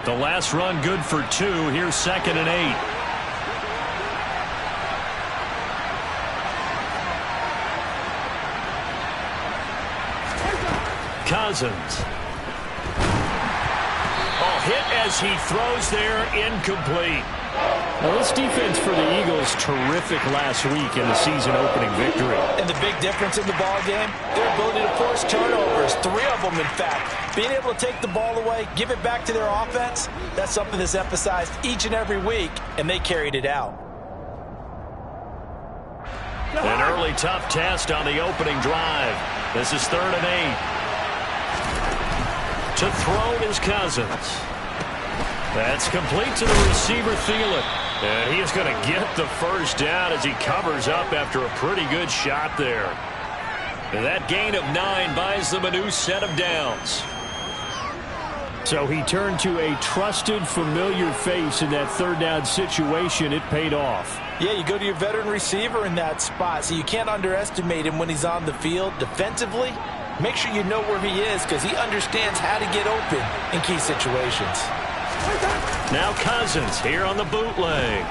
The last run good for 2. Here's 2nd and 8. Cousins. Oh, hit as he throws there, incomplete. Well, this defense for the Eagles, terrific last week in the season-opening victory. And the big difference in the ball game, their ability to force turnovers, 3 of them, in fact. Being able to take the ball away, give it back to their offense, that's something that's emphasized each and every week, and they carried it out. An early tough test on the opening drive. This is 3rd and 8. To throw is Cousins. That's complete to the receiver, Thielen. And he is going to get the first down as he covers up after a pretty good shot there. And that gain of 9 buys them a new set of downs. So he turned to a trusted, familiar face in that 3rd down situation. It paid off. Yeah, you go to your veteran receiver in that spot, so you can't underestimate him when he's on the field defensively. Make sure you know where he is because he understands how to get open in key situations. Now Cousins here on the bootleg.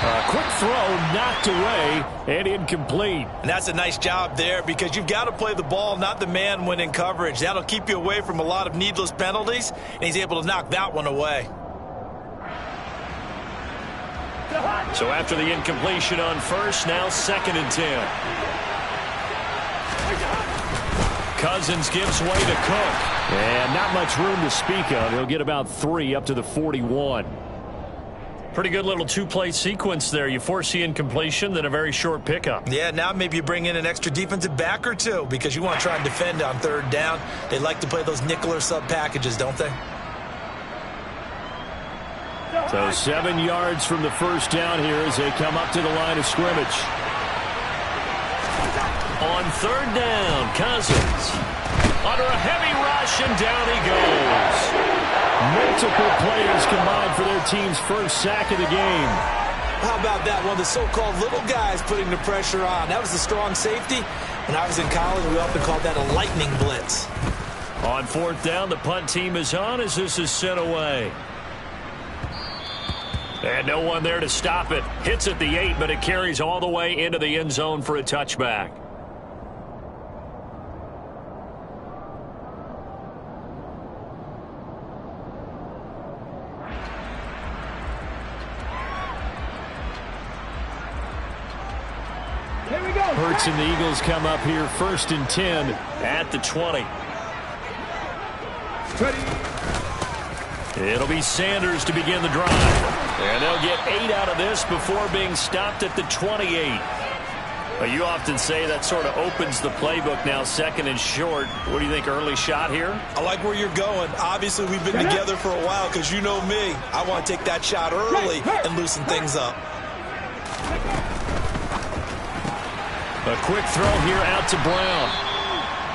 A quick throw knocked away and incomplete. And that's a nice job there because you've got to play the ball, not the man when in coverage. That'll keep you away from a lot of needless penalties, and he's able to knock that one away. So after the incompletion on first, now 2nd and 10. Cousins gives way to Cook. And not much room to speak of. He'll get about 3 up to the 41. Pretty good little 2-play sequence there. You force the incompletion, then a very short pickup. Yeah, now maybe you bring in an extra defensive back or 2 because you want to try and defend on 3rd down. They like to play those nickel or sub packages, don't they? So 7 yards from the first down here as they come up to the line of scrimmage. On 3rd down, Cousins. Under a heavy rush, and down he goes. Multiple plays combined for their team's first sack of the game. How about that? One of the so-called little guys putting the pressure on. That was a strong safety. When I was in college, we often called that a lightning blitz. On 4th down, the punt team is on as this is sent away. And no one there to stop it. Hits at the 8, but it carries all the way into the end zone for a touchback. Hurts and the Eagles come up here 1st and 10 at the 20. It'll be Sanders to begin the drive. And they'll get 8 out of this before being stopped at the 28. Well, you often say that sort of opens the playbook now, 2nd and short. What do you think, early shot here? I like where you're going. Obviously, we've been together for a while because you know me. I want to take that shot early and loosen things up. A quick throw here out to Brown.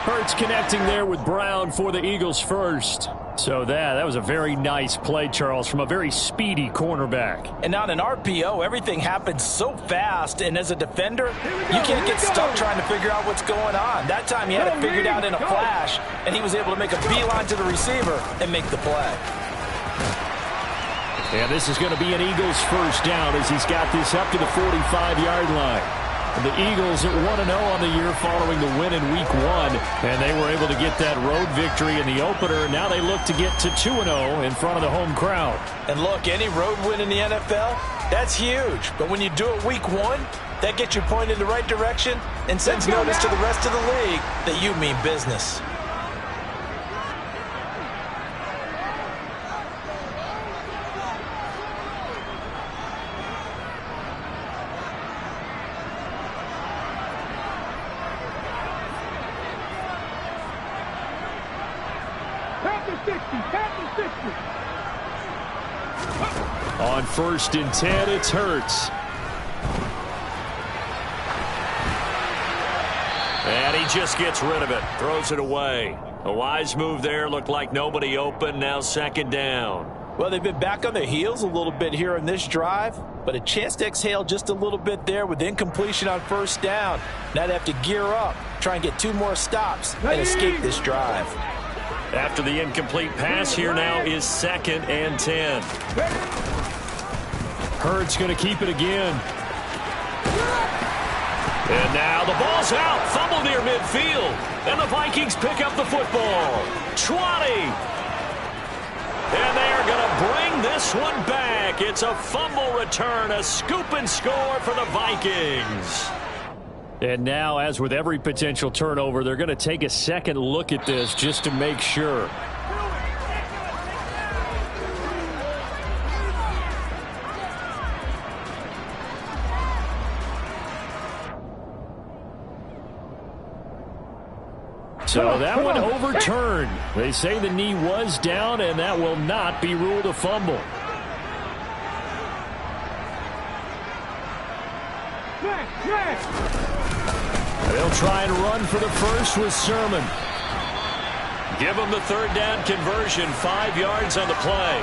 Hurts connecting there with Brown for the Eagles first. So that was a very nice play, Charles, from a very speedy cornerback. And on an RPO, everything happens so fast. And as a defender, you can't get stuck trying to figure out what's going on. That time he had it figured out in a flash, and he was able to make a beeline to the receiver and make the play. And this is going to be an Eagles first down as he's got this up to the 45-yard line. The Eagles at 1-0 on the year following the win in Week 1, and they were able to get that road victory in the opener. Now they look to get to 2-0 in front of the home crowd. And look, any road win in the NFL, that's huge. But when you do it Week 1, that gets you pointed in the right direction and sends notice to the rest of the league that you mean business. On 1st and 10, it's Hurts. And he just gets rid of it. Throws it away. A wise move there. Looked like nobody open. Now 2nd down. Well, they've been back on their heels a little bit here in this drive, but a chance to exhale just a little bit there with incompletion on 1st down. Now they have to gear up, try and get 2 more stops, and escape this drive. After the incomplete pass, here now is 2nd and 10. Hurts going to keep it again. And now the ball's out. Fumble near midfield. And the Vikings pick up the football. 20. And they are going to bring this one back. It's a fumble return, a scoop and score for the Vikings. And now, as with every potential turnover, they're going to take a second look at this just to make sure. So that one overturned. They say the knee was down, and that will not be ruled a fumble. They'll try and run for the first with Sermon. Give them the 3rd down conversion, 5 yards on the play.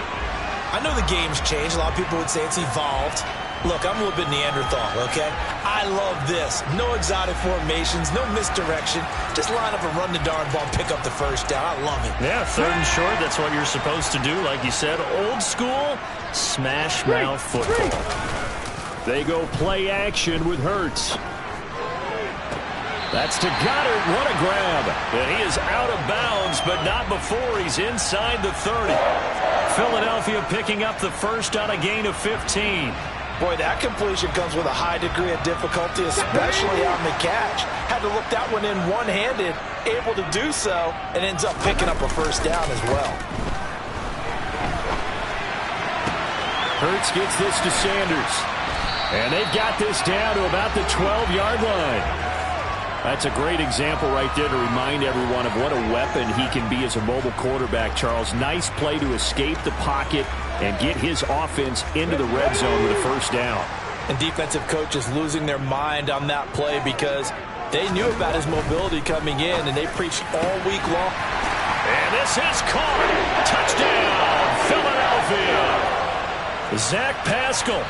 I know the game's changed. A lot of people would say it's evolved. Look, I'm a little bit Neanderthal, okay? I love this. No exotic formations, no misdirection. Just line up and run the darn ball, pick up the first down. I love it. Yeah, 3rd and short, that's what you're supposed to do. Like you said, old school, smash mouth football. They go play action with Hurts. That's to Goddard. What a grab. And he is out of bounds, but not before he's inside the 30. Philadelphia picking up the first on a gain of 15. Boy, that completion comes with a high degree of difficulty, especially on the catch. Had to look that one in one-handed, able to do so, and ends up picking up a first down as well. Hurts gets this to Sanders. And they've got this down to about the 12-yard line. That's a great example right there to remind everyone of what a weapon he can be as a mobile quarterback, Charles. Nice play to escape the pocket and get his offense into the red zone with a first down. And defensive coaches losing their mind on that play because they knew about his mobility coming in, and they preached all week long. And this is caught. Touchdown, Philadelphia. Zach Pascal,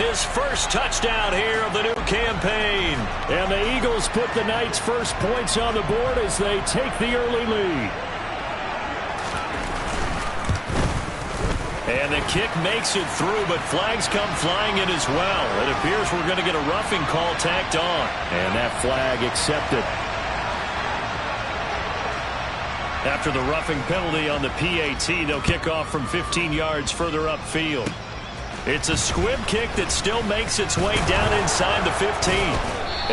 his first touchdown here of the new campaign. And the Eagles put the Knights' first points on the board as they take the early lead. And the kick makes it through, but flags come flying in as well. It appears we're going to get a roughing call tacked on. And that flag accepted. After the roughing penalty on the PAT, they'll kick off from 15 yards further upfield. It's a squib kick that still makes its way down inside the 15.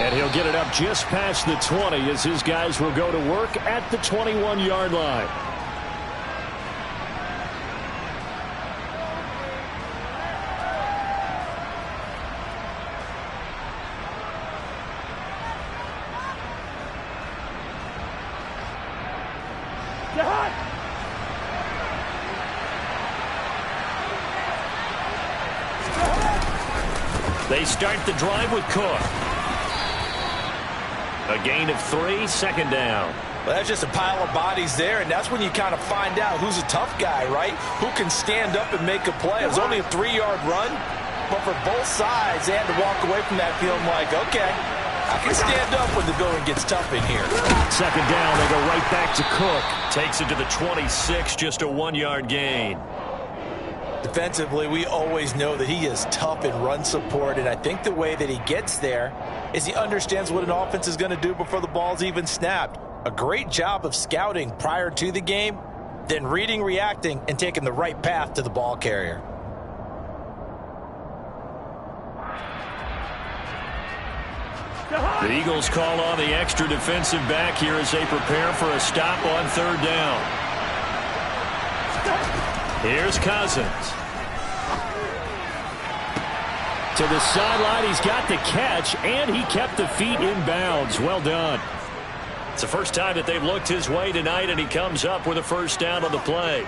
And he'll get it up just past the 20 as his guys will go to work at the 21-yard line. They start the drive with Cook. A gain of 3, 2nd down. Well, that's just a pile of bodies there, and that's when you kind of find out who's a tough guy, right? Who can stand up and make a play. It was only a 3-yard run, but for both sides, they had to walk away from that feeling like, okay, I can stand up when the going gets tough in here. 2nd down, they go right back to Cook. Takes it to the 26, just a 1-yard gain. Defensively, we always know that he is tough in run support, and I think the way that he gets there is he understands what an offense is going to do before the ball's even snapped. A great job of scouting prior to the game, then reading, reacting, and taking the right path to the ball carrier. The Eagles call on the extra defensive back here as they prepare for a stop on 3rd down. Here's Cousins. To the sideline, he's got the catch, and he kept the feet in bounds. Well done. It's the first time that they've looked his way tonight, and he comes up with a first down on the play.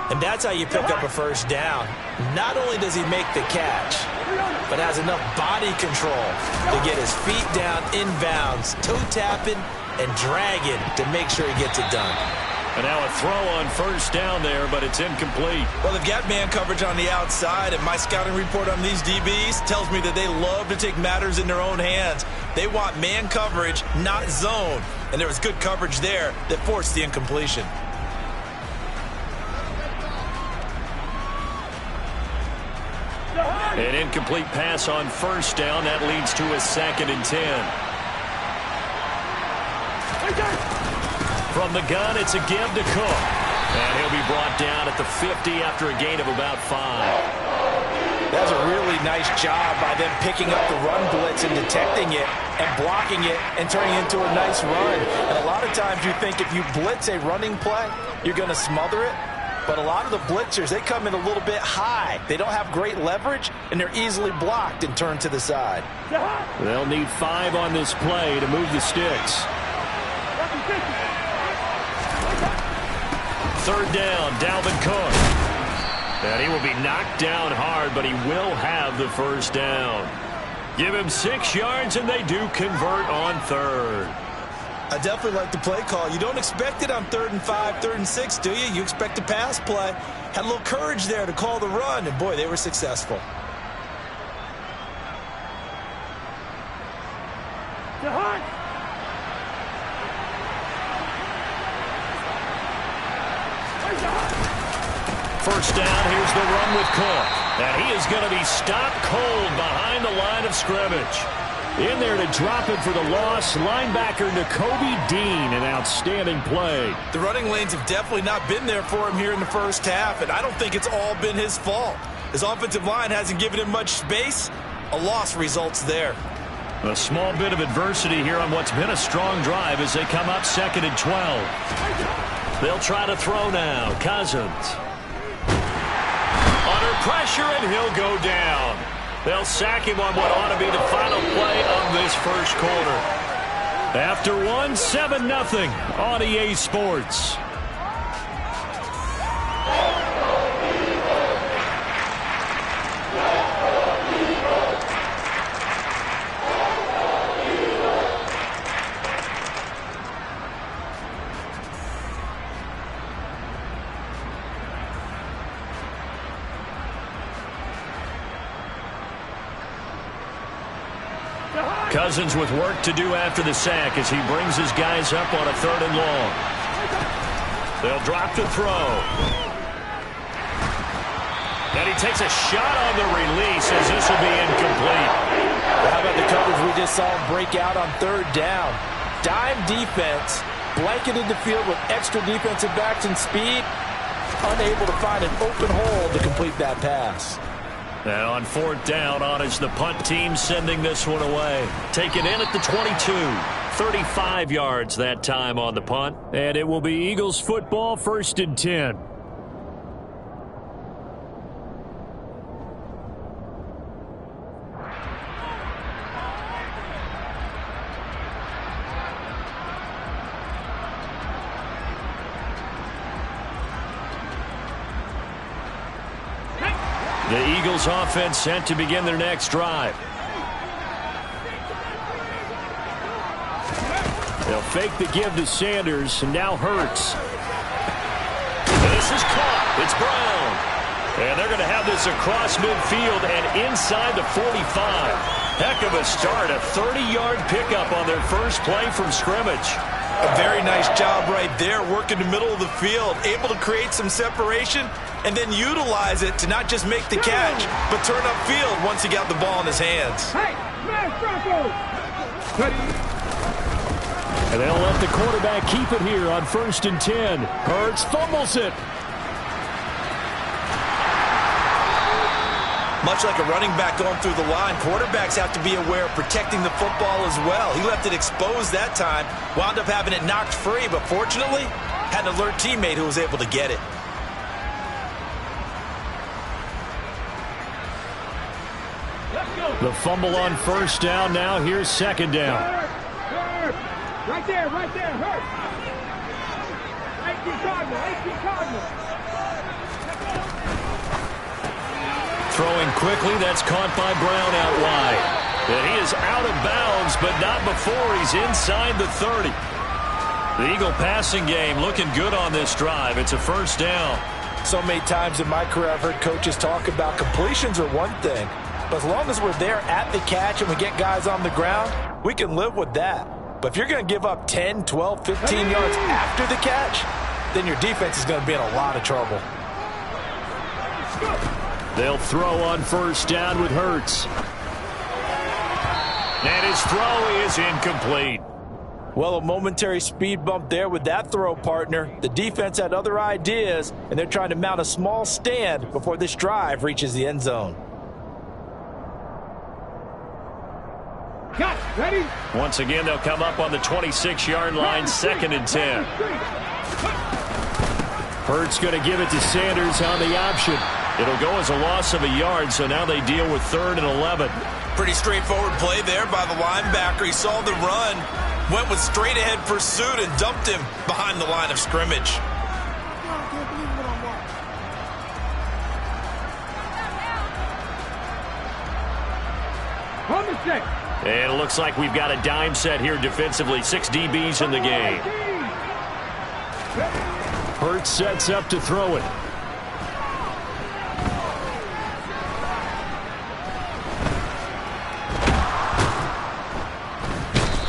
And that's how you pick up a first down. Not only does he make the catch, but has enough body control to get his feet down in bounds, toe tapping and dragging to make sure he gets it done. And now a throw on first down there, but it's incomplete. Well, they've got man coverage on the outside, and my scouting report on these DBs tells me that they love to take matters in their own hands. They want man coverage, not zone. And there was good coverage there that forced the incompletion. An incomplete pass on first down. That leads to a 2nd and 10. From the gun, it's a give to Cook. And he'll be brought down at the 50 after a gain of about 5. That's a really nice job by them picking up the run blitz and detecting it and blocking it and turning it into a nice run. And a lot of times you think if you blitz a running play, you're going to smother it. But a lot of the blitzers, they come in a little bit high. They don't have great leverage, and they're easily blocked and turned to the side. They'll need 5 on this play to move the sticks. 3rd down, Dalvin Cook. And he will be knocked down hard, but he will have the first down. Give him 6 yards, and they do convert on 3rd. I definitely like the play call. You don't expect it on 3rd and 5, 3rd and 6, do you? You expect a pass play. Had a little courage there to call the run, and boy, they were successful. First down, here's the run with Cook. And he is going to be stopped cold behind the line of scrimmage. In there to drop it for the loss, linebacker Nakobe Dean, an outstanding play. The running lanes have definitely not been there for him here in the first half, and I don't think it's all been his fault. His offensive line hasn't given him much space. A loss results there. A small bit of adversity here on what's been a strong drive as they come up 2nd and 12. They'll try to throw now. Cousins. Under pressure, and he'll go down. They'll sack him on what ought to be the final play of this first quarter. After one, 7-0 on EA Sports. Cousins with work to do after the sack as he brings his guys up on a 3rd and long. They'll drop to throw. And he takes a shot on the release as this will be incomplete. How about the coverage we just saw him break out on 3rd down? Dime defense, blanketed the field with extra defensive backs and speed, unable to find an open hole to complete that pass. And on 4th down, on is the punt team sending this one away. Taken in at the 22. 35 yards that time on the punt. And it will be Eagles football, 1st and 10. The Eagles offense set to begin their next drive. They'll fake the give to Sanders, and now Hurts. This is caught. It's Brown. And they're going to have this across midfield and inside the 45. Heck of a start. A 30-yard pickup on their first play from scrimmage. A very nice job right there, working the middle of the field, able to create some separation and then utilize it to not just make the catch, but turn upfield once he got the ball in his hands. And they'll let the quarterback keep it here on 1st and 10. Hurts fumbles it. Much like a running back going through the line, quarterbacks have to be aware of protecting the football as well. He left it exposed that time, wound up having it knocked free, but fortunately, had an alert teammate who was able to get it. The fumble on 1st down. Now here's 2nd down. Right there, Hurt. 18 Cardinal. Throwing quickly, that's caught by Brown out wide. And he is out of bounds, but not before he's inside the 30. The Eagle passing game looking good on this drive. It's a 1st down. So many times in my career I've heard coaches talk about completions are one thing, but as long as we're there at the catch and we get guys on the ground, we can live with that. But if you're going to give up 10, 12, 15 yards after the catch, then your defense is going to be in a lot of trouble. They'll throw on first down with Hurts. And his throw is incomplete. Well, a momentary speed bump there with that throw, partner. The defense had other ideas, and they're trying to mount a small stand before this drive reaches the end zone. Cut, ready? Once again, they'll come up on the 26-yard line, 2nd and 10. Hurts going to give it to Sanders on the option. It'll go as a loss of a yard, so now they deal with 3rd and 11. Pretty straightforward play there by the linebacker. He saw the run, went with straight-ahead pursuit, and dumped him behind the line of scrimmage. On the 6. And it looks like we've got a dime set here defensively. 6 DBs in the game. Hurts sets up to throw it.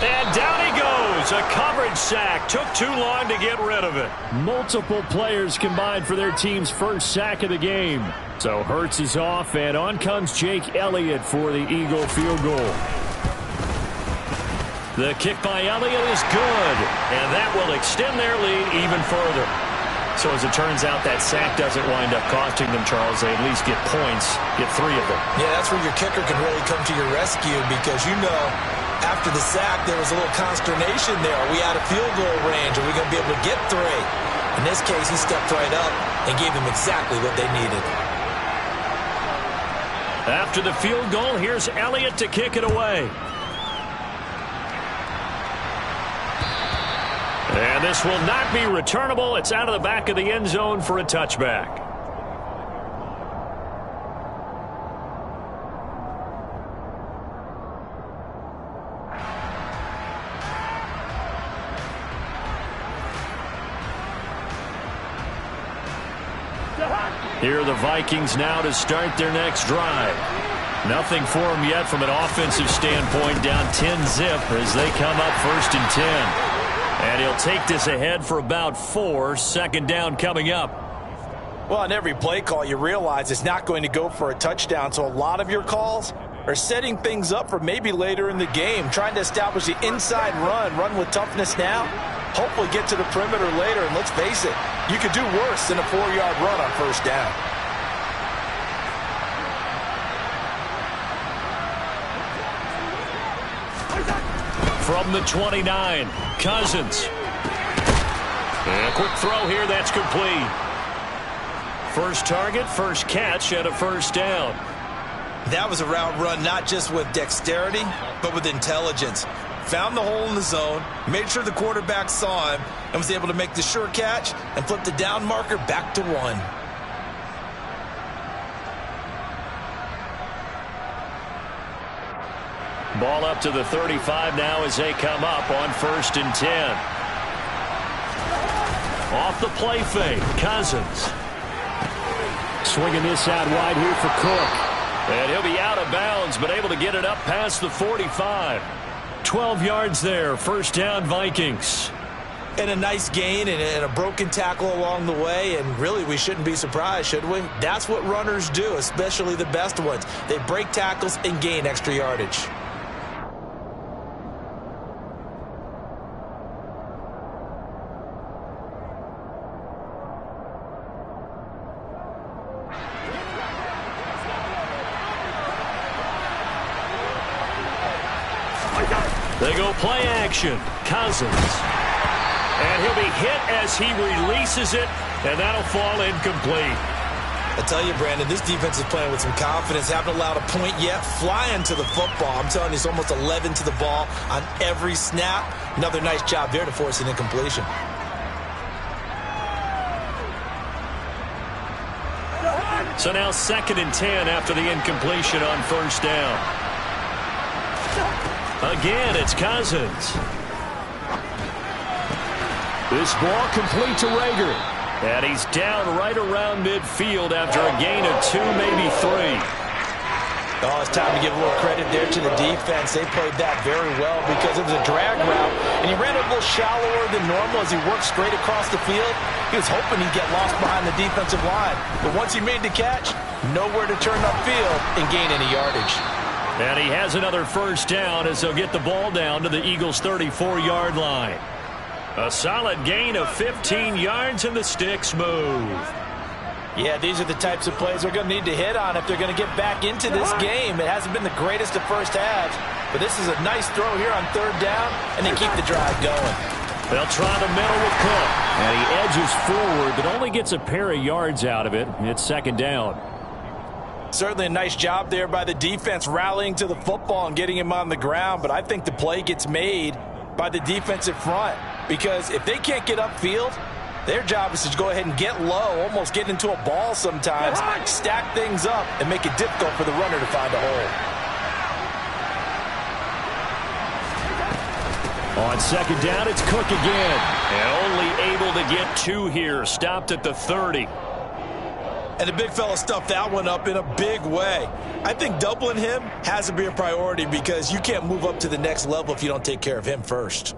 And down he goes. A coverage sack. Took too long to get rid of it. Multiple players combined for their team's first sack of the game. So Hurts is off, and on comes Jake Elliott for the Eagle field goal. The kick by Elliott is good, and that will extend their lead even further. So as it turns out, that sack doesn't wind up costing them, Charles. They at least get points, get 3 of them. Yeah, that's where your kicker can really come to your rescue because, you know, after the sack, there was a little consternation there. Are we out of field goal range? Are we going to be able to get 3? In this case, he stepped right up and gave them exactly what they needed. After the field goal, here's Elliott to kick it away. And this will not be returnable. It's out of the back of the end zone for a touchback. Here are the Vikings now to start their next drive. Nothing for them yet from an offensive standpoint, down 10-zip as they come up 1st and 10. And he'll take this ahead for about 4. 2nd down coming up. Well, on every play call, you realize it's not going to go for a touchdown. So a lot of your calls are setting things up for maybe later in the game, trying to establish the inside run with toughness now, hopefully get to the perimeter later. And let's face it, you could do worse than a 4-yard run on 1st down. From the 29, Cousins. And a quick throw here, that's complete. First target, first catch, and a 1st down. That was a route run not just with dexterity, but with intelligence. Found the hole in the zone, made sure the quarterback saw him, and was able to make the sure catch and flip the down marker back to 1. Ball up to the 35 now as they come up on 1st and 10. Off the play fake, Cousins. Swinging this out wide here for Cook. And he'll be out of bounds, but able to get it up past the 45. 12 yards there, 1st down Vikings. And a nice gain and a broken tackle along the way, and really we shouldn't be surprised, should we? That's what runners do, especially the best ones. They break tackles and gain extra yardage. They go play action. Cousins. And he'll be hit as he releases it, and that'll fall incomplete. I tell you, Brandon, this defense is playing with some confidence. Haven't allowed a point yet. Flying to the football. I'm telling you, it's almost 11 to the ball on every snap. Another nice job there to force an incompletion. So now 2nd and 10 after the incompletion on 1st down. Again, it's Cousins. This ball complete to Rager. And he's down right around midfield after a gain of 2, maybe 3. Oh, it's time to give a little credit there to the defense. They played that very well because it was a drag route, and he ran a little shallower than normal as he worked straight across the field. He was hoping he'd get lost behind the defensive line, but once he made the catch, nowhere to turn upfield and gain any yardage. And he has another first down as they'll get the ball down to the Eagles' 34-yard line. A solid gain of 15 yards, and the sticks move. Yeah, these are the types of plays they're going to need to hit on if they're going to get back into this game. It hasn't been the greatest of first halves, but this is a nice throw here on third down, and they keep the drive going. They'll try the middle with Cook, and he edges forward, but only gets a pair of yards out of it. It's second down. Certainly a nice job there by the defense rallying to the football and getting him on the ground, but I think the play gets made by the defensive front because if they can't get upfield, their job is to go ahead and get low, almost get into a ball sometimes, stack things up, and make it difficult for the runner to find a hole. On second down, it's Cook again. And only able to get 2 here. Stopped at the 30. And the big fella stuffed that one up in a big way. I think doubling him has to be a priority because you can't move up to the next level if you don't take care of him first.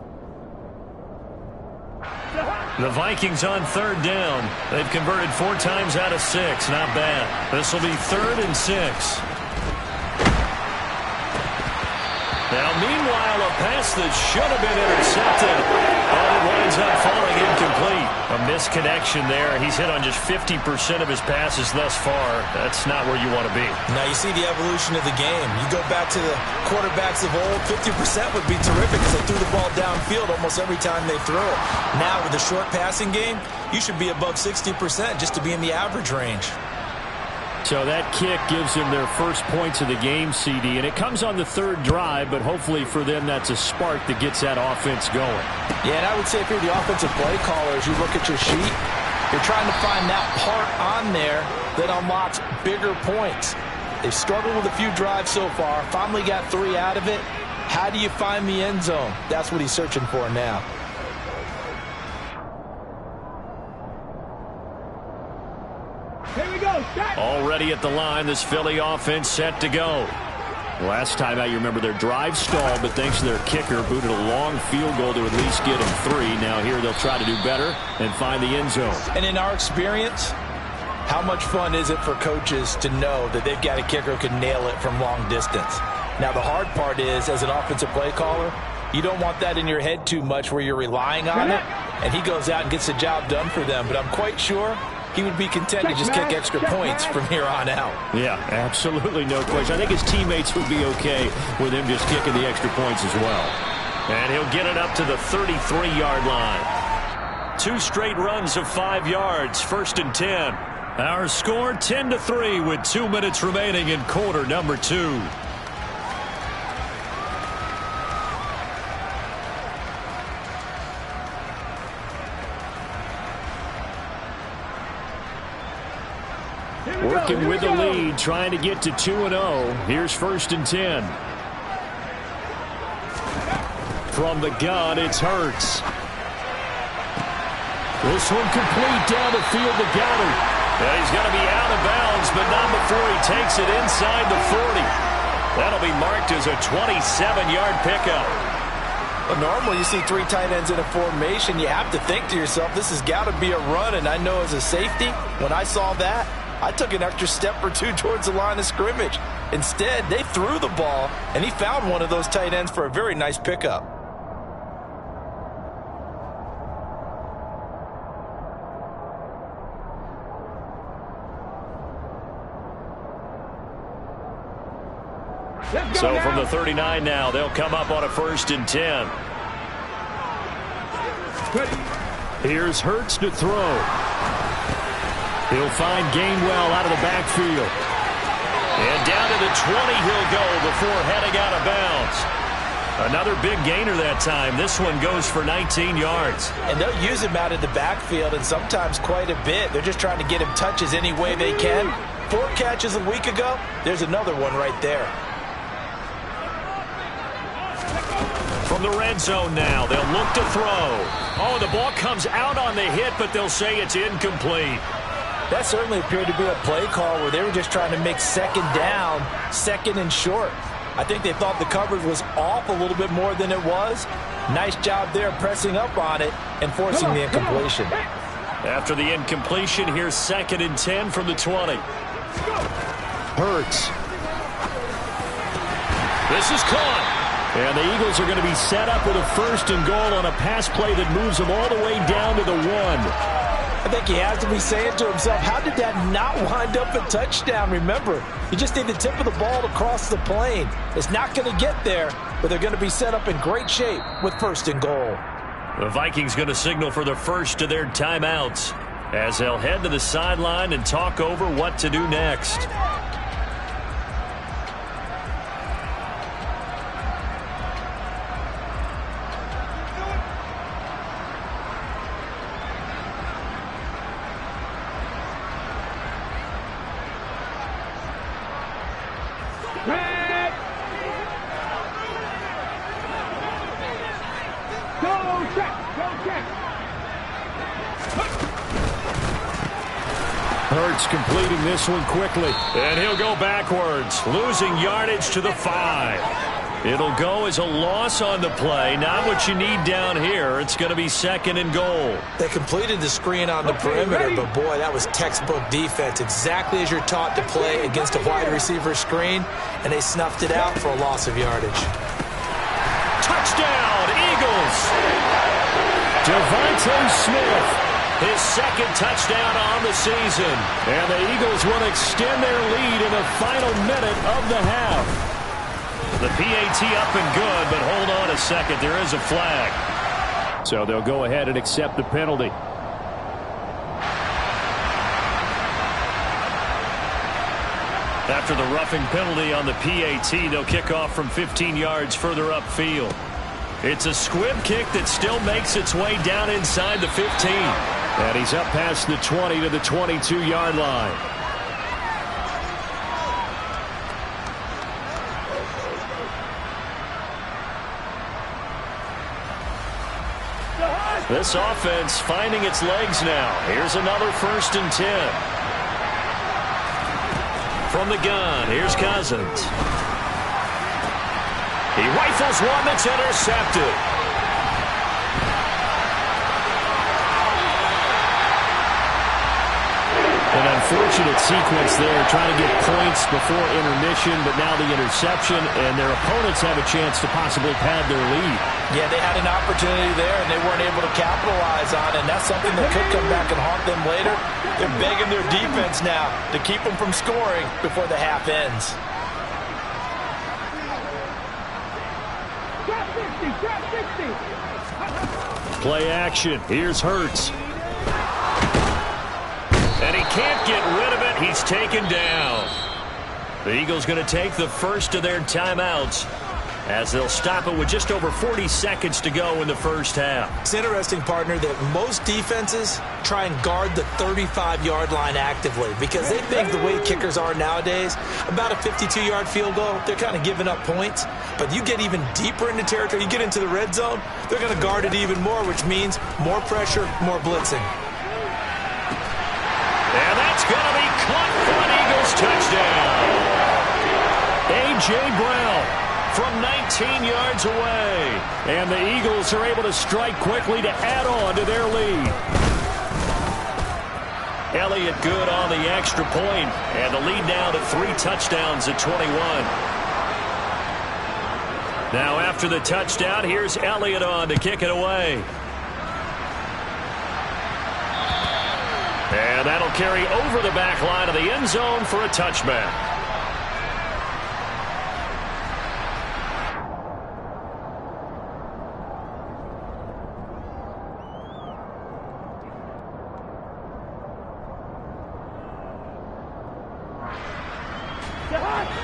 The Vikings on third down. They've converted 4 times out of 6. Not bad. This will be 3rd and 6. Now, meanwhile, a pass that should have been intercepted, but it winds up falling incomplete. A misconnection there. He's hit on just 50% of his passes thus far. That's not where you want to be. Now, you see the evolution of the game. You go back to the quarterbacks of old, 50% would be terrific because they threw the ball downfield almost every time they threw it. Now, with the short passing game, you should be above 60% just to be in the average range. So that kick gives them their first points of the game, CD, and it comes on the 3rd drive, but hopefully for them that's a spark that gets that offense going. Yeah, and I would say if you're the offensive play caller, as you look at your sheet, you're trying to find that part on there that unlocks bigger points. They've struggled with a few drives so far, finally got 3 out of it. How do you find the end zone? That's what he's searching for now. Here we go. Already at the line, this Philly offense set to go. Last time out, you remember their drive stalled, but thanks to their kicker, booted a long field goal to at least get them 3. Now here they'll try to do better and find the end zone. And in our experience, how much fun is it for coaches to know that they've got a kicker who can nail it from long distance? Now the hard part is, as an offensive play caller, you don't want that in your head too much where you're relying on it, and he goes out and gets the job done for them. But I'm quite sure he would be content to just kick extra points from here on out. Yeah, absolutely no question. I think his teammates would be okay with him just kicking the extra points as well. And he'll get it up to the 33-yard line. 2 straight runs of 5 yards, 1st and 10. Our score 10-3 with 2 minutes remaining in quarter number 2. Working with the lead, trying to get to 2-0. Here's 1st and 10. From the gun, it's Hurts. This one complete down the field to Goddard. And he's going to be out of bounds, but not before he takes it inside the 40. That'll be marked as a 27-yard pickup. Well, normally you see 3 tight ends in a formation. You have to think to yourself, this has got to be a run. And I know as a safety, when I saw that, I took an extra step or 2 towards the line of scrimmage. Instead, they threw the ball, and he found one of those tight ends for a very nice pickup. So from the 39 now, they'll come up on a 1st and 10. Here's Hurts to throw. He'll find Gainwell out of the backfield. And down to the 20 he'll go before heading out of bounds. Another big gainer that time. This one goes for 19 yards. And they'll use him out of the backfield, and sometimes quite a bit. They're just trying to get him touches any way they can. 4 catches a week ago. There's another one right there. From the red zone now, they'll look to throw. Oh, the ball comes out on the hit, but they'll say it's incomplete. That certainly appeared to be a play call where they were just trying to make second down, second and short. I think they thought the coverage was off a little bit more than it was. Nice job there pressing up on it and forcing the incompletion. After the incompletion, here's 2nd and 10 from the 20. Hurts. This is caught. And the Eagles are going to be set up with a 1st and goal on a pass play that moves them all the way down to the 1. I think he has to be saying to himself, how did that not wind up a touchdown? Remember, you just need the tip of the ball to cross the plane. It's not going to get there, but they're going to be set up in great shape with 1st and goal. The Vikings going to signal for the first of their timeouts as they'll head to the sideline and talk over what to do next. Hurts completing this one quickly. And he'll go backwards, losing yardage to the 5. It'll go as a loss on the play. Not what you need down here. It's going to be 2nd and goal. They completed the screen on the perimeter, but boy, that was textbook defense. Exactly as you're taught to play against a wide receiver screen, and they snuffed it out for a loss of yardage. Touchdown, Eagles! Devontae Smith. His 2nd touchdown on the season. And the Eagles will extend their lead in the final minute of the half. The PAT up and good, but hold on a second. There is a flag. So they'll go ahead and accept the penalty. After the roughing penalty on the PAT, they'll kick off from 15 yards further upfield. It's a squib kick that still makes its way down inside the 15. And he's up past the 20 to the 22-yard line. This offense finding its legs now. Here's another 1st and 10. From the gun, here's Cousins. He rifles one that's intercepted. An unfortunate sequence there, trying to get points before intermission, but now the interception, and their opponents have a chance to possibly pad their lead. Yeah, they had an opportunity there, and they weren't able to capitalize on it, and that's something that could come back and haunt them later. They're begging their defense now to keep them from scoring before the half ends. Play action. Here's Hurts. And he can't get rid of it. He's taken down. The Eagles going to take the first of their timeouts as they'll stop it with just over 40 seconds to go in the first half. It's interesting, partner, that most defenses try and guard the 35-yard line actively because they think the way kickers are nowadays, about a 52-yard field goal, they're kind of giving up points. But you get even deeper into territory, you get into the red zone, they're going to guard it even more, which means more pressure, more blitzing. And that's going to be caught for an Eagles touchdown. A.J. Brown from 19 yards away. And the Eagles are able to strike quickly to add on to their lead. Elliott good on the extra point, and the lead now to 3 touchdowns at 21. Now after the touchdown, here's Elliott on to kick it away. And that'll carry over the back line of the end zone for a touchback.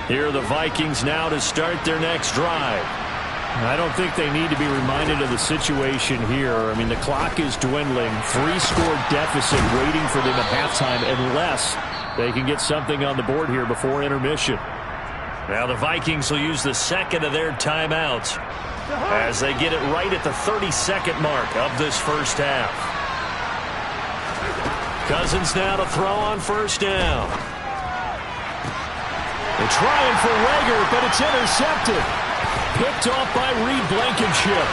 Here are the Vikings now to start their next drive. I don't think they need to be reminded of the situation here. I mean, the clock is dwindling. 3-score deficit waiting for them at halftime unless they can get something on the board here before intermission. Now the Vikings will use the second of their timeouts as they get it right at the 32nd mark of this first half. Cousins now to throw on first down. They're trying for Rager, but it's intercepted. Picked off by Reed Blankenship.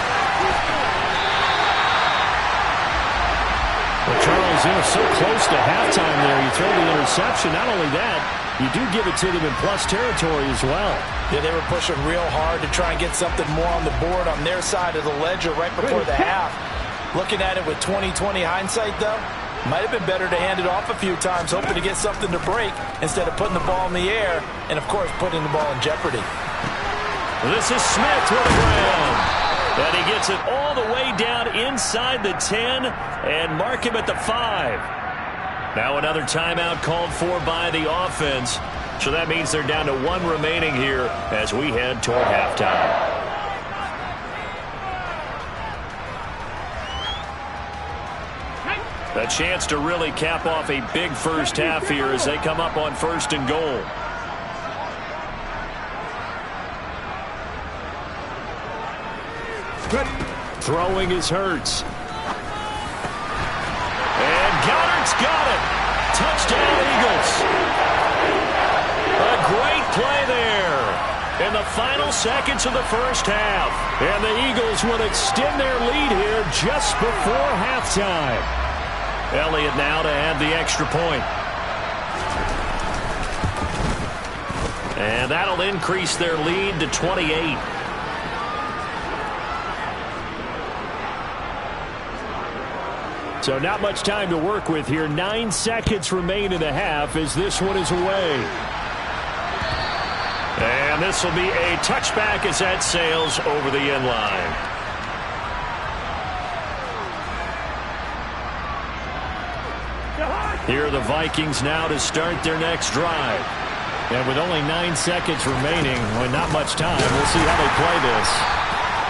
Well, Charles, so close to halftime there. You throw the interception. Not only that, you do give it to them in plus territory as well. Yeah, they were pushing real hard to try and get something more on the board on their side of the ledger right before the half. Looking at it with 20/20 hindsight, though, might have been better to hand it off a few times, hoping to get something to break instead of putting the ball in the air and, of course, putting the ball in jeopardy. This is Smith with the ground. And he gets it all the way down inside the 10 and mark him at the 5. Now another timeout called for by the offense. So that means they're down to 1 remaining here as we head toward halftime. A chance to really cap off a big first half here as they come up on 1st and goal. Throwing is Hurts. And Goddard's got it. Touchdown, Eagles. A great play there in the final seconds of the first half. And the Eagles will extend their lead here just before halftime. Elliott now to add the extra point. And that'll increase their lead to 28. So not much time to work with here. 9 seconds remain in the half as this one is away. And this will be a touchback as that sails over the end line. Here are the Vikings now to start their next drive. And with only 9 seconds remaining, not much time, we'll see how they play this.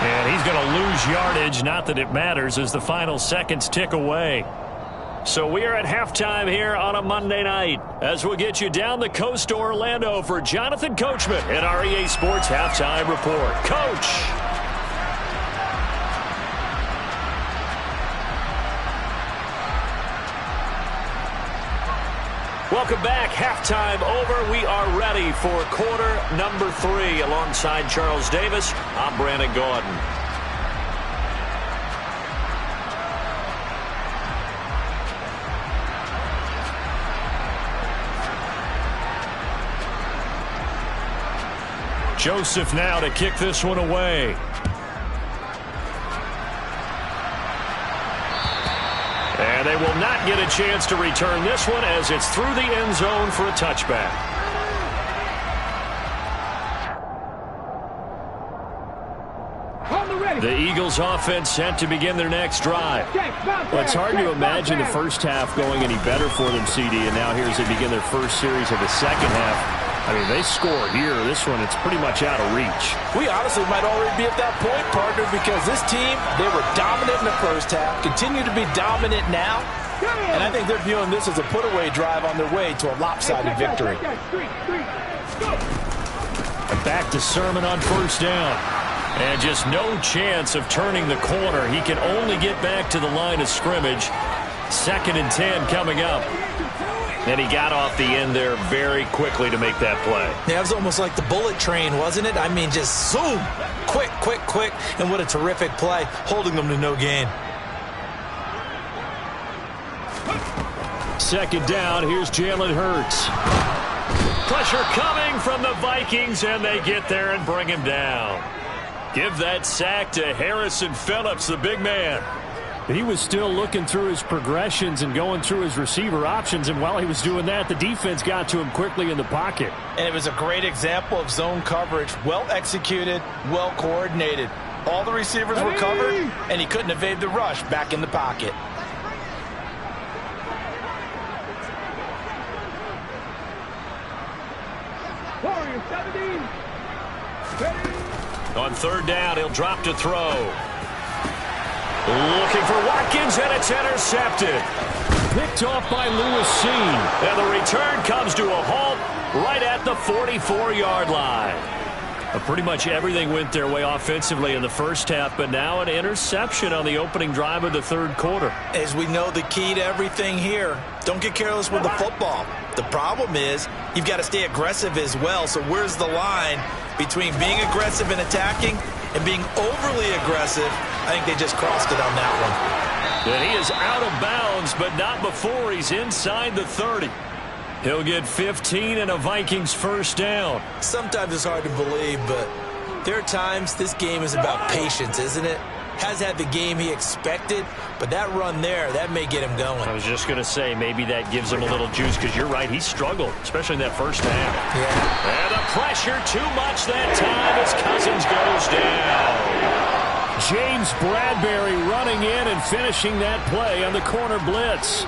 And he's going to lose yardage, not that it matters, as the final seconds tick away. So we are at halftime here on a Monday night as we'll get you down the coast to Orlando for Jonathan Coachman at our EA Sports Halftime Report. Coach! Welcome back. Halftime over. We are ready for quarter number 3. Alongside Charles Davis, I'm Brandon Gaudin. Joseph now to kick this one away. And they will not get a chance to return this one as it's through the end zone for a touchback. The Eagles offense set to begin their next drive. Well, it's hard to imagine the first half going any better for them, CD, and now here as they begin their first series of the second half. I mean, they score here. This one, it's pretty much out of reach. We honestly might already be at that point, partner, because this team, they were dominant in the first half, continue to be dominant now, and I think they're viewing this as a put-away drive on their way to a lopsided victory. And back to Sermon on first down. And just no chance of turning the corner. He can only get back to the line of scrimmage. 2nd and 10 coming up. And he got off the end there very quickly to make that play. Yeah, it was almost like the bullet train, wasn't it? I mean, just zoom. Quick, quick, quick. And what a terrific play, holding them to no gain. 2nd down, here's Jalen Hurts. Pressure coming from the Vikings, and they get there and bring him down. Give that sack to Harrison Phillips, the big man. He was still looking through his progressions and going through his receiver options, and while he was doing that, the defense got to him quickly in the pocket. And it was a great example of zone coverage. Well executed, well coordinated. All the receivers were covered, and he couldn't evade the rush back in the pocket. On 3rd down, he'll drop to throw. Looking for Watkins, and it's intercepted. Picked off by Lewis Seen. And the return comes to a halt right at the 44-yard line. Pretty much everything went their way offensively in the first half, but now an interception on the opening drive of the third quarter. As we know, the key to everything here, don't get careless with the football. The problem is you've got to stay aggressive as well. So where's the line between being aggressive and attacking and being overly aggressive? I think they just crossed it on that one. And he is out of bounds, but not before he's inside the 30. He'll get 15 and a Vikings first down. Sometimes it's hard to believe, but there are times this game is about patience, isn't it? Has had the game he expected, but that run there, that may get him going. I was just going to say, maybe that gives him a little juice, because you're right, he struggled, especially in that first half. Yeah. And the pressure too much that time as Cousins goes down. James Bradbury running in and finishing that play on the corner blitz.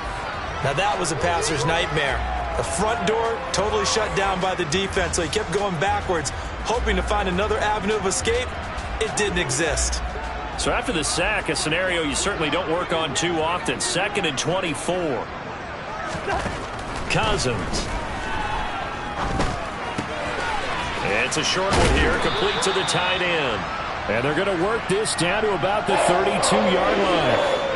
Now that was a passer's nightmare. The front door totally shut down by the defense, so he kept going backwards, hoping to find another avenue of escape. It didn't exist. So after the sack, a scenario you certainly don't work on too often. 2nd and 24. Cousins. It's a short one here, complete to the tight end. And they're going to work this down to about the 32-yard line.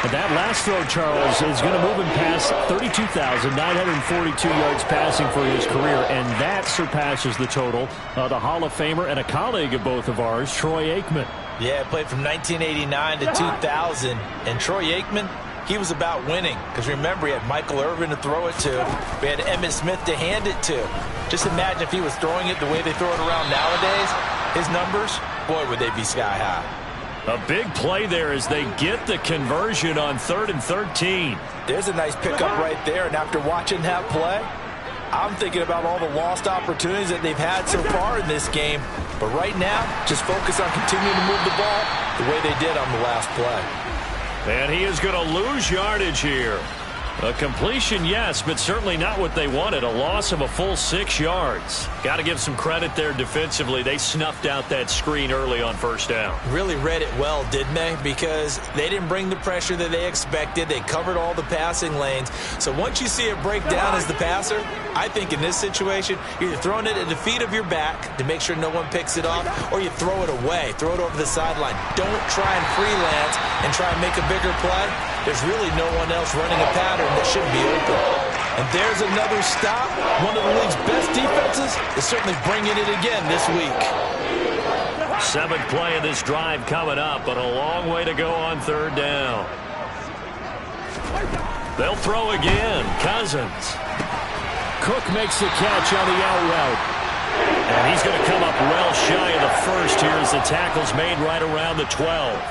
And that last throw, Charles, is going to move him past 32,942 yards passing for his career, and that surpasses the total of the Hall of Famer and a colleague of both of ours, Troy Aikman. Yeah, played from 1989 to 2000, and Troy Aikman, he was about winning, because remember, he had Michael Irvin to throw it to. We had Emmitt Smith to hand it to. Just imagine if he was throwing it the way they throw it around nowadays, his numbers, boy, would they be sky high. A big play there as they get the conversion on 3rd and 13. There's a nice pickup right there, and after watching that play, I'm thinking about all the lost opportunities that they've had so far in this game. But right now, just focus on continuing to move the ball the way they did on the last play. And he is going to lose yardage here. A completion, yes, but certainly not what they wanted. A loss of a full 6 yards. Got to give some credit there defensively. They snuffed out that screen early on first down. Really read it well, didn't they? Because they didn't bring the pressure that they expected. They covered all the passing lanes. So once you see it break down as the passer, I think in this situation, you're either throwing it at the feet of your back to make sure no one picks it off, or you throw it away, throw it over the sideline. Don't try and freelance and try and make a bigger play. There's really no one else running a pattern that should be open. And there's another stop. One of the league's best defenses is certainly bringing it again this week. 7th play of this drive coming up, but a long way to go on 3rd down. They'll throw again. Cousins. Cook makes the catch on the out route. And he's going to come up well shy of the first here as the tackle's made right around the 12.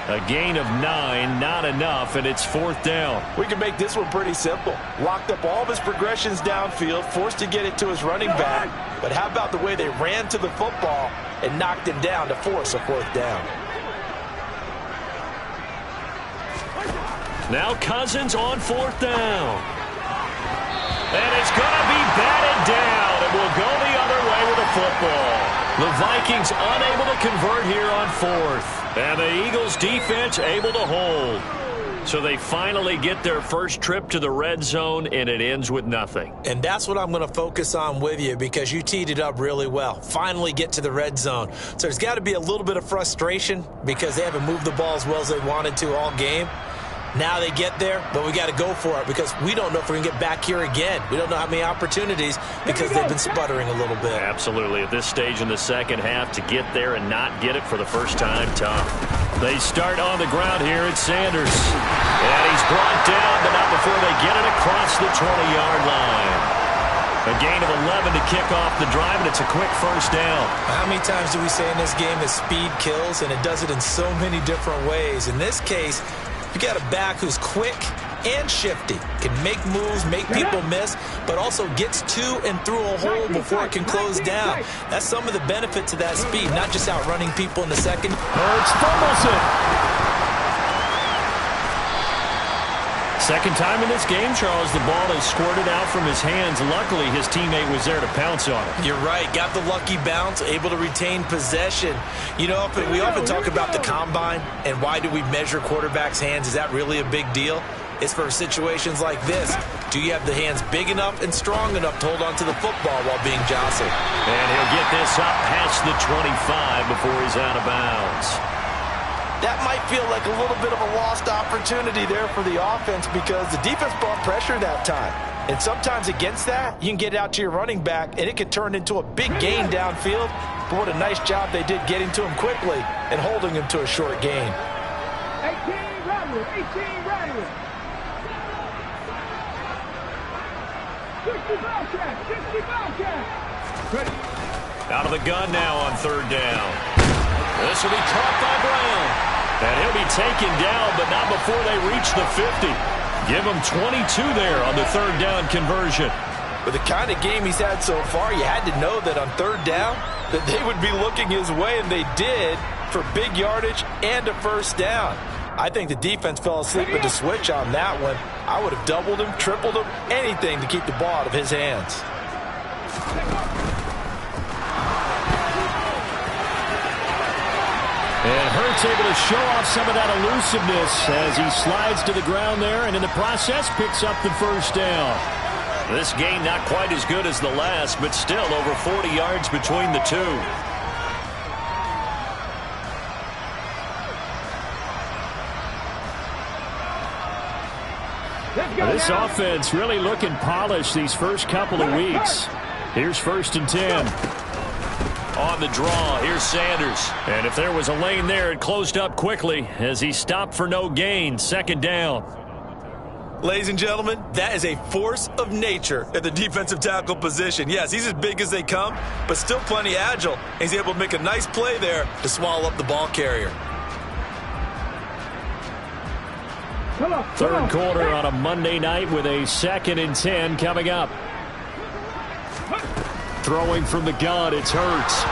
A gain of 9, not enough, and it's 4th down. We can make this one pretty simple. Locked up all of his progressions downfield, forced to get it to his running back. But how about the way they ran to the football and knocked him down to force a 4th down? Now Cousins on 4th down. And it's going to be batted down, and will go the other way with the football. The Vikings unable to convert here on 4th. And the Eagles defense able to hold. So they finally get their first trip to the red zone, and it ends with nothing. And that's what I'm going to focus on with you, because you teed it up really well. Finally get to the red zone. So there's got to be a little bit of frustration because they haven't moved the ball as well as they wanted to all game. Now they get there, but we got to go for it because we don't know if we can get back here again. We don't know how many opportunities because they've been sputtering a little bit. Absolutely. At this stage in the second half, to get there and not get it for the first time, tough. They start on the ground here at Sanders. And he's brought down, but not before they get it across the 20-yard line. A gain of 11 to kick off the drive, and it's a quick first down. How many times do we say in this game that speed kills, and it does it in so many different ways? In this case, you got a back who's quick and shifty, can make moves, make people miss, but also gets to and through a hole before it can close down. That's some of the benefits of that speed, not just outrunning people in the second. Hurts fumbles it. Second time in this game, Charles, the ball is squirted out from his hands. Luckily, his teammate was there to pounce on it. You're right. Got the lucky bounce, able to retain possession. You know, we often talk about the combine and why do we measure quarterbacks' hands. Is that really a big deal? It's for situations like this. Do you have the hands big enough and strong enough to hold on to the football while being jostled? And he'll get this up past the 25 before he's out of bounds. That might feel like a little bit of a lost opportunity there for the offense because the defense brought pressure that time. And sometimes against that, you can get it out to your running back, and it could turn into a big gain downfield. But what a nice job they did getting to him quickly and holding him to a short gain. 18 Radwood, 18 Radwood. 60 Bobcat, 60 Bobcat. Ready. Out of the gun now on third down. This will be caught by Brown. And he'll be taken down, but not before they reach the 50. Give him 22 there on the third down conversion. With the kind of game he's had so far, you had to know that on third down that they would be looking his way, and they did for big yardage and a first down. I think the defense fell asleep at the switch on that one. I would have doubled him, tripled him, anything to keep the ball out of his hands. And Hurts able to show off some of that elusiveness as he slides to the ground there, and in the process picks up the first down. This gain not quite as good as the last, but still over 40 yards between the two. This offense really looking polished these first couple of weeks. Here's 1st and 10. On the draw, here's Sanders. And if there was a lane there, it closed up quickly as he stopped for no gain. 2nd down. Ladies and gentlemen, that is a force of nature at the defensive tackle position. Yes, he's as big as they come, but still plenty agile. He's able to make a nice play there to swallow up the ball carrier. Third quarter on a Monday night with a 2nd and 10 coming up. Throwing from the gun, it's Hurts.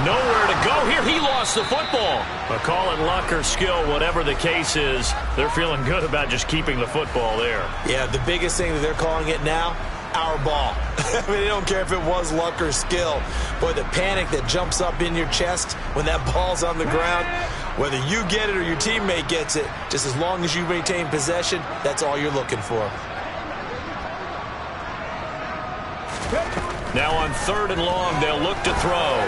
Nowhere to go here. He lost the football. But call it luck or skill, whatever the case is, they're feeling good about just keeping the football there. Yeah, the biggest thing that they're calling it now, our ball. I mean, they don't care if it was luck or skill. Boy, the panic that jumps up in your chest when that ball's on the ground, whether you get it or your teammate gets it, just as long as you maintain possession, that's all you're looking for. Now on 3rd and long, they'll look to throw.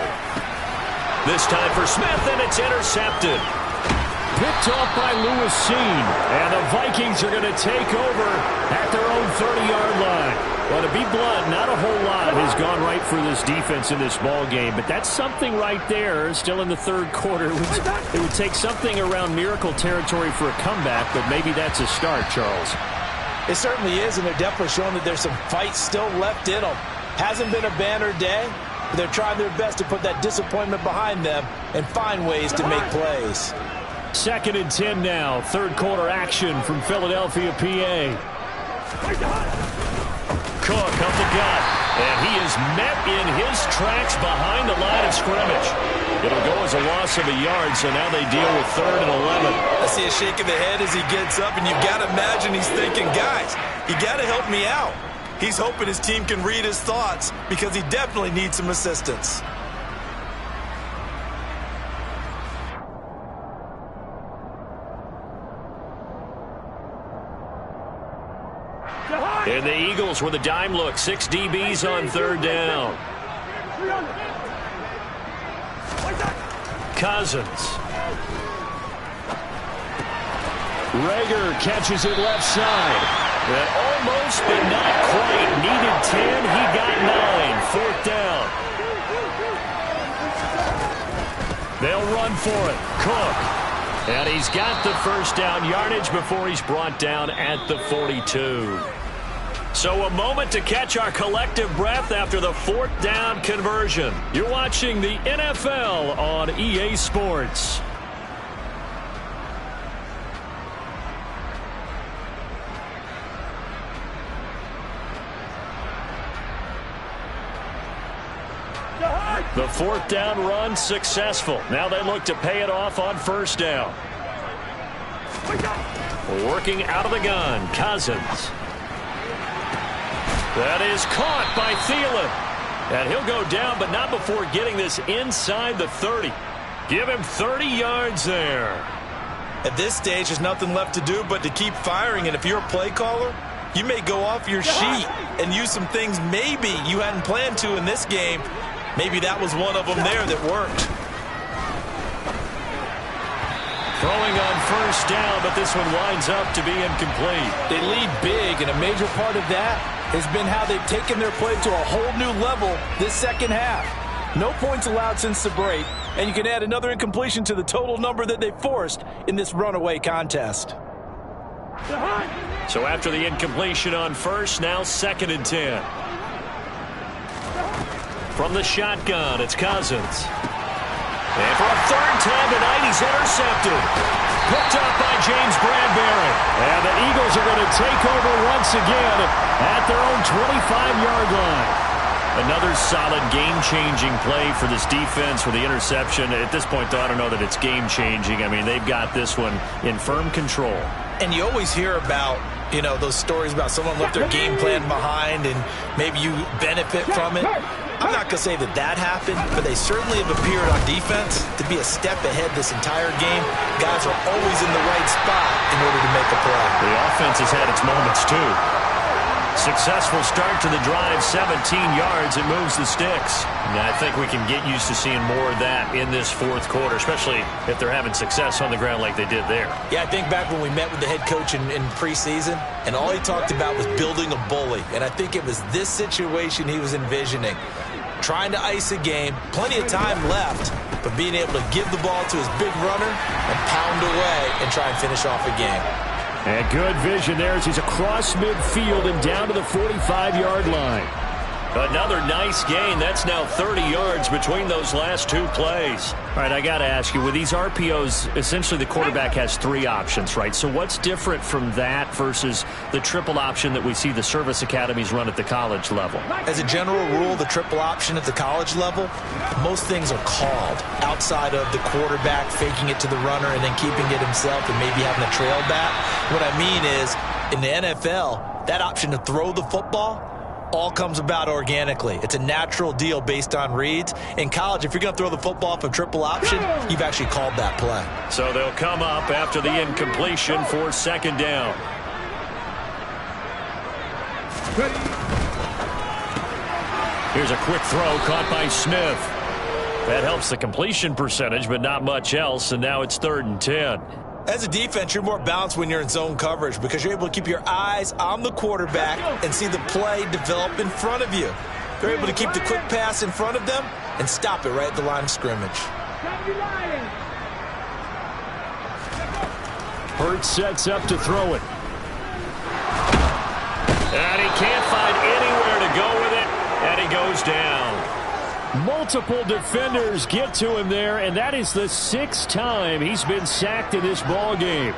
This time for Smith, and it's intercepted. Picked off by Lewis Seen, and the Vikings are going to take over at their own 30-yard line. Well, to be blunt, not a whole lot has gone right for this defense in this ball game, but that's something right there. Still in the third quarter, it would take something around miracle territory for a comeback, but maybe that's a start, Charles. It certainly is, and they're definitely showing that there's some fight still left in them. Hasn't been a banner day, but they're trying their best to put that disappointment behind them and find ways to make plays. 2nd and 10 now. Third quarter action from Philadelphia, PA. Cook up the gut, and he is met in his tracks behind the line of scrimmage. It'll go as a loss of a yard, so now they deal with 3rd and 11. I see a shake of the head as he gets up, and you've got to imagine he's thinking, guys, you got to help me out. He's hoping his team can read his thoughts because he definitely needs some assistance. And the Eagles with a dime look. 6 DBs on 3rd down. Cousins. Rager catches it left side. That almost, but not quite. Needed 10. He got 9. 4th down. They'll run for it. Cook. And he's got the first down yardage before he's brought down at the 42. So a moment to catch our collective breath after the 4th down conversion. You're watching the NFL on EA Sports. The 4th down run successful. Now they look to pay it off on 1st down. Working out of the gun, Cousins. That is caught by Thielen. And he'll go down, but not before getting this inside the 30. Give him 30 yards there. At this stage, there's nothing left to do but to keep firing. And if you're a play caller, You may go off your sheet and use some things maybe you hadn't planned to in this game. Maybe that was one of them there that worked. Throwing on first down, but this one winds up to be incomplete. They lead big, and a major part of that has been how they've taken their play to a whole new level this second half. No points allowed since the break, and you can add another incompletion to the total number that they forced in this runaway contest. So after the incompletion on first, now 2nd and 10. From the shotgun, it's Cousins. And for a 3rd time tonight, he's intercepted. Picked up by James Bradbury. And the Eagles are going to take over once again at their own 25-yard line. Another solid game-changing play for this defense with the interception. At this point, though, I don't know that it's game-changing. I mean, they've got this one in firm control. And you always hear about, you know, those stories about someone left their game plan behind and maybe you benefit from it. I'm not going to say that that happened, but they certainly have appeared on defense to be a step ahead this entire game. Guys are always in the right spot in order to make a play. The offense has had its moments, too. Successful start to the drive, 17 yards. It moves the sticks. And I think we can get used to seeing more of that in this 4th quarter, especially if they're having success on the ground like they did there. Yeah, I think back when we met with the head coach in preseason, and all he talked about was building a bully. And I think it was this situation he was envisioning. Trying to ice a game, plenty of time left, but being able to give the ball to his big runner and pound away and try and finish off a game. And good vision there as he's across midfield and down to the 45-yard line. Another nice gain. That's now 30 yards between those last 2 plays. All right, I got to ask you, with these RPOs, essentially the quarterback has 3 options, right? So what's different from that versus the triple option that we see the service academies run at the college level? As a general rule, the triple option at the college level, most things are called outside of the quarterback faking it to the runner and then keeping it himself and maybe having a trail back. What I mean is, in the NFL, that option to throw the football all comes about organically. It's a natural deal based on reads. In college, if you're going to throw the football from triple option, you've actually called that play. So they'll come up after the incompletion for 2nd down. Here's a quick throw caught by Smith. That helps the completion percentage, but not much else, and now it's 3rd and 10. As a defense, you're more balanced when you're in zone coverage because you're able to keep your eyes on the quarterback and see the play develop in front of you. They're able to keep the quick pass in front of them and stop it right at the line of scrimmage. Hurts sets up to throw it. And he can't find anywhere to go with it, and he goes down. Multiple defenders get to him there, and that is the 6th time he's been sacked in this ball game.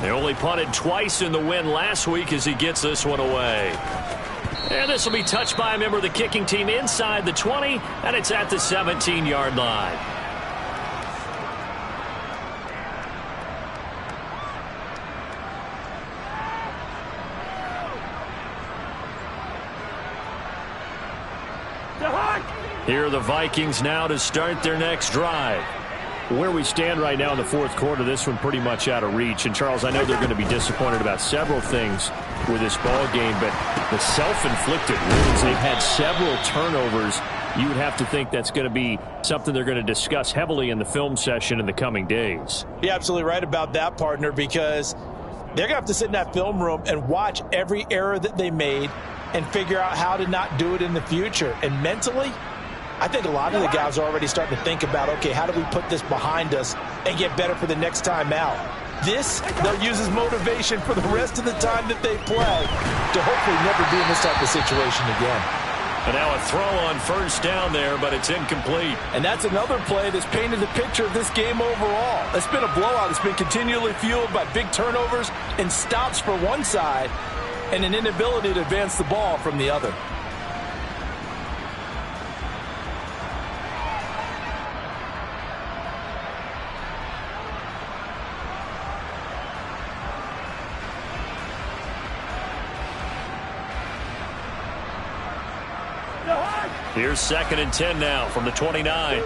They only punted twice in the win last week as he gets this one away. And this will be touched by a member of the kicking team inside the 20, and it's at the 17-yard line. Here are the Vikings now to start their next drive. Where we stand right now in the 4th quarter, this one pretty much out of reach. And, Charles, I know they're going to be disappointed about several things with this ball game, but the self-inflicted wounds, they've had several turnovers. You would have to think that's going to be something they're going to discuss heavily in the film session in the coming days. You're absolutely right about that, partner, because they're going to have to sit in that film room and watch every error that they made and figure out how to not do it in the future. And mentally, I think a lot of the guys are already starting to think about, okay, how do we put this behind us and get better for the next time out? This, they'll use as motivation for the rest of the time that they play to hopefully never be in this type of situation again. And now a throw on first down there, but it's incomplete. And that's another play that's painted the picture of this game overall. It's been a blowout. It's been continually fueled by big turnovers and stops for one side and an inability to advance the ball from the other. Here's 2nd and 10 now from the 29.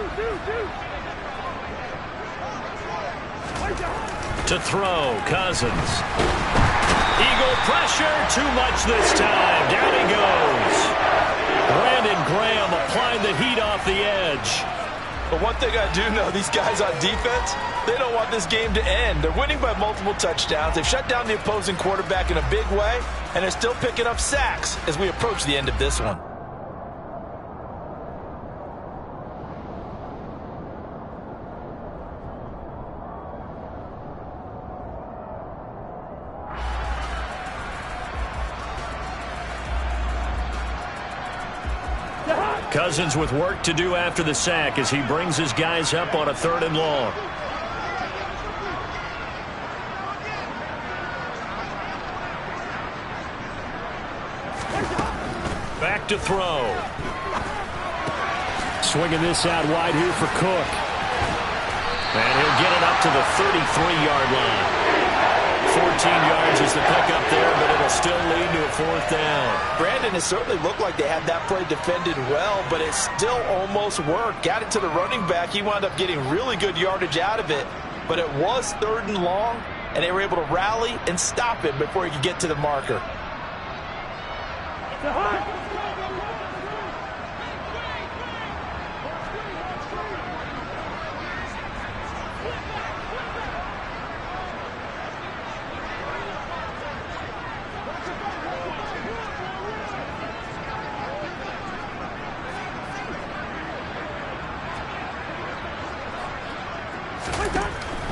To throw, Cousins. Eagle pressure, too much this time. Down he goes. Brandon Graham applying the heat off the edge. But one thing I do know, these guys on defense, they don't want this game to end. They're winning by multiple touchdowns. They've shut down the opposing quarterback in a big way, and they're still picking up sacks as we approach the end of this one. Cousins with work to do after the sack as he brings his guys up on a 3rd and long. Back to throw. Swinging this out wide here for Cook. And he'll get it up to the 33-yard line. 14 yards is the pickup there, but it'll still lead to a 4th down. Brandon, it certainly looked like they had that play defended well, but it still almost worked. Got it to the running back. He wound up getting really good yardage out of it, but it was 3rd and long, and they were able to rally and stop it before he could get to the marker.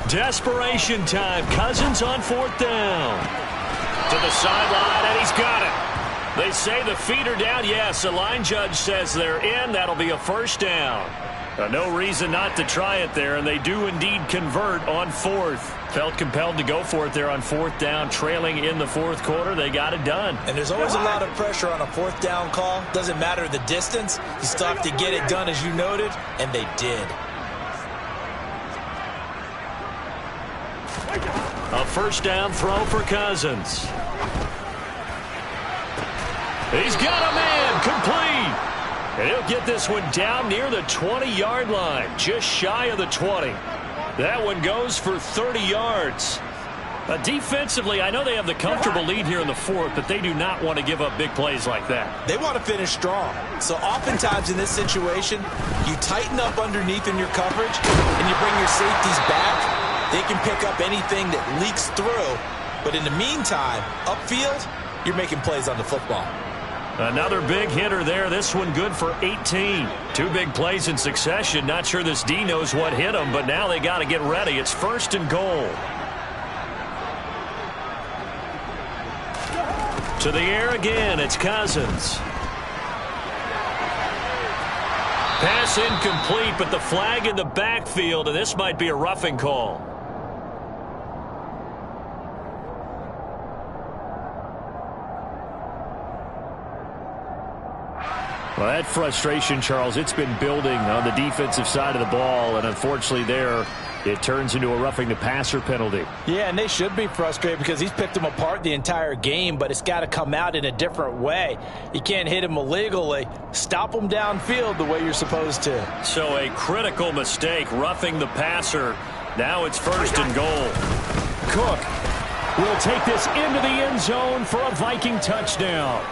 Desperation time. Cousins on 4th down. To the sideline, and he's got it. They say the feet are down. Yes, the line judge says they're in. That'll be a 1st down. No reason not to try it there, and they do indeed convert on 4th. Felt compelled to go for it there on 4th down, trailing in the 4th quarter. They got it done. And there's always a lot of pressure on a 4th down call. Doesn't matter the distance. You still have to get it done, as you noted, and they did. A 1st down throw for Cousins. He's got a man, complete. And he'll get this one down near the 20-yard line, just shy of the 20. That one goes for 30 yards. Defensively, I know they have the comfortable lead here in the 4th, but they do not want to give up big plays like that. They want to finish strong. So oftentimes in this situation, you tighten up underneath in your coverage, and you bring your safeties back. They can pick up anything that leaks through. But in the meantime, upfield, you're making plays on the football. Another big hitter there. This one good for 18. 2 big plays in succession. Not sure this D knows what hit him, but now they got to get ready. It's 1st and goal. To the air again. It's Cousins. Pass incomplete, but the flag in the backfield, and this might be a roughing call. Well, that frustration, Charles, it's been building on the defensive side of the ball, and unfortunately there, it turns into a roughing the passer penalty. Yeah, and they should be frustrated because he's picked them apart the entire game, but it's got to come out in a different way. You can't hit him illegally. Stop him downfield the way you're supposed to. So a critical mistake, roughing the passer. Now it's 1st and goal. Cook will take this into the end zone for a Viking touchdown.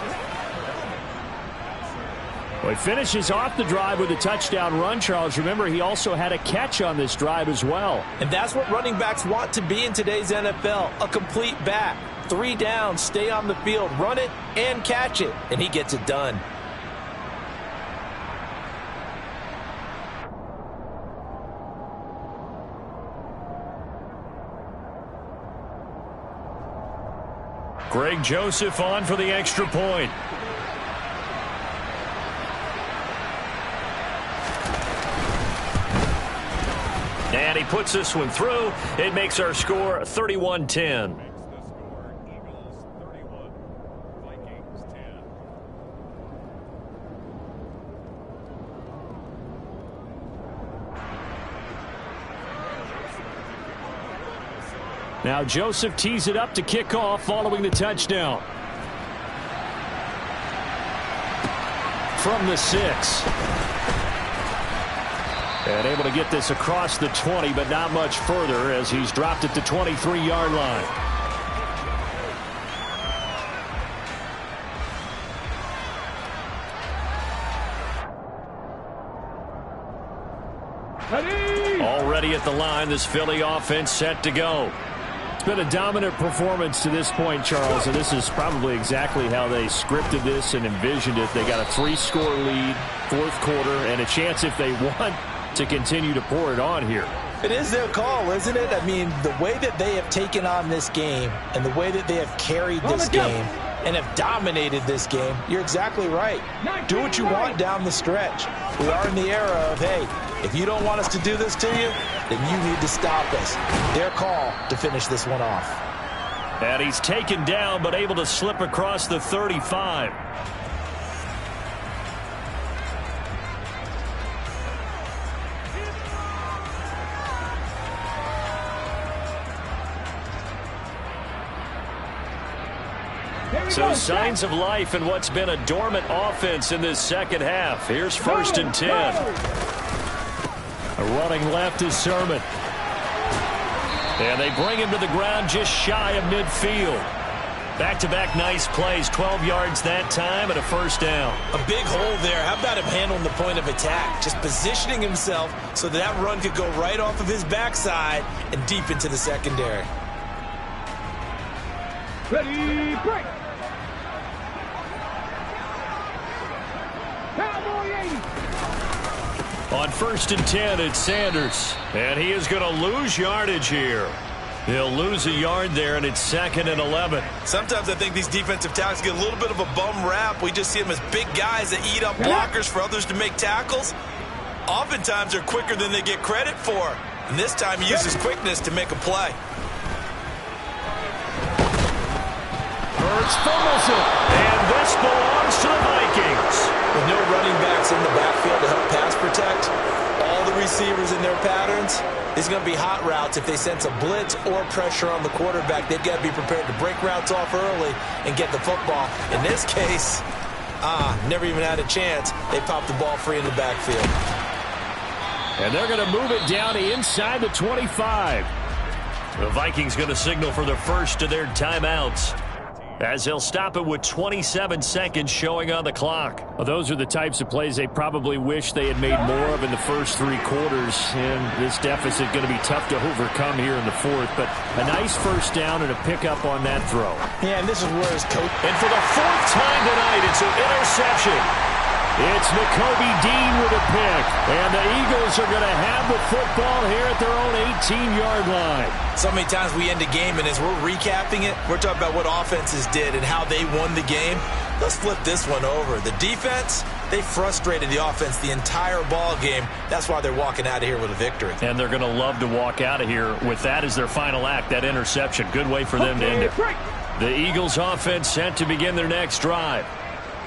Well, he finishes off the drive with a touchdown run, Charles. Remember, he also had a catch on this drive as well. And that's what running backs want to be in today's NFL, a complete back. 3 downs, stay on the field, run it, and catch it. And he gets it done. Greg Joseph on for the extra point. And he puts this one through. It makes our score 31-10. Eagles 31, Vikings 10. Now Joseph tees it up to kick off following the touchdown. From the 6. And able to get this across the 20, but not much further as he's dropped it to 23-yard line. Ready. Already at the line, this Philly offense set to go. It's been a dominant performance to this point, Charles, and this is probably exactly how they scripted this and envisioned it. They got a 3-score lead, fourth quarter, and a chance if they want to continue to pour it on here. It is their call, isn't it? I mean, the way that they have taken on this game and the way that they have carried this game and have dominated this game, you're exactly right. Do what you want down the stretch. We are in the era of, hey, if you don't want us to do this to you, then you need to stop us. Their call to finish this one off. And he's taken down but able to slip across the 35. So signs of life in what's been a dormant offense in this second half. Here's 1st and 10. A running left is Sermon. And they bring him to the ground just shy of midfield. Back-to-back nice plays, 12 yards that time and a 1st down. A big hole there. How about him handling the point of attack? Just positioning himself so that run could go right off of his backside and deep into the secondary. Ready, break. Cowboy 80. On 1st and 10, it's Sanders. And he is going to lose yardage here. He'll lose a yard there, and it's 2nd and 11. Sometimes I think these defensive tackles get a little bit of a bum rap. We just see them as big guys that eat up blockers for others to make tackles. Oftentimes they're quicker than they get credit for. And this time he uses quickness to make a play. Hurts fumbles it. And this belongs to the Vikings. With no running backs in the backfield to help pass protect, all the receivers in their patterns, it's going to be hot routes. If they sense a blitz or pressure on the quarterback, they've got to be prepared to break routes off early and get the football. In this case, never even had a chance. They popped the ball free in the backfield. And they're going to move it down to inside the 25. The Vikings going to signal for the first of their timeouts, as they'll stop it with 27 seconds showing on the clock. Well, those are the types of plays they probably wish they had made more of in the first 3 quarters. And this deficit going to be tough to overcome here in the 4th. But a nice 1st down and a pickup on that throw. Yeah, and this is where his coach... And for the 4th time tonight, it's an interception. It's Nakobe Dean with a pick. And the Eagles are going to have the football here at their own 18-yard line. So many times we end a game, and as we're recapping it, we're talking about what offenses did and how they won the game. Let's flip this one over. The defense, they frustrated the offense the entire ball game. That's why they're walking out of here with a victory. And they're going to love to walk out of here with that as their final act, that interception. Good way for them to end it. The Eagles offense set to begin their next drive.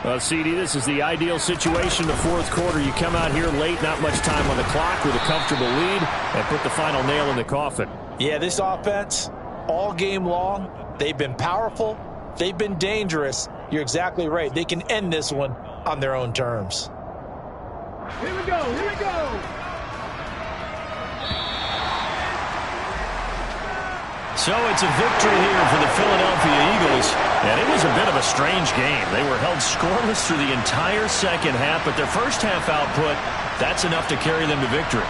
Well, CD, this is the ideal situation in the 4th quarter. You come out here late, not much time on the clock with a comfortable lead, and put the final nail in the coffin. Yeah, this offense, all game long, they've been powerful, they've been dangerous. You're exactly right. They can end this one on their own terms. Here we go, here we go. So it's a victory here for the Philadelphia Eagles, and it was a bit of a strange game. They were held scoreless through the entire second half, but their first half output, that's enough to carry them to victory.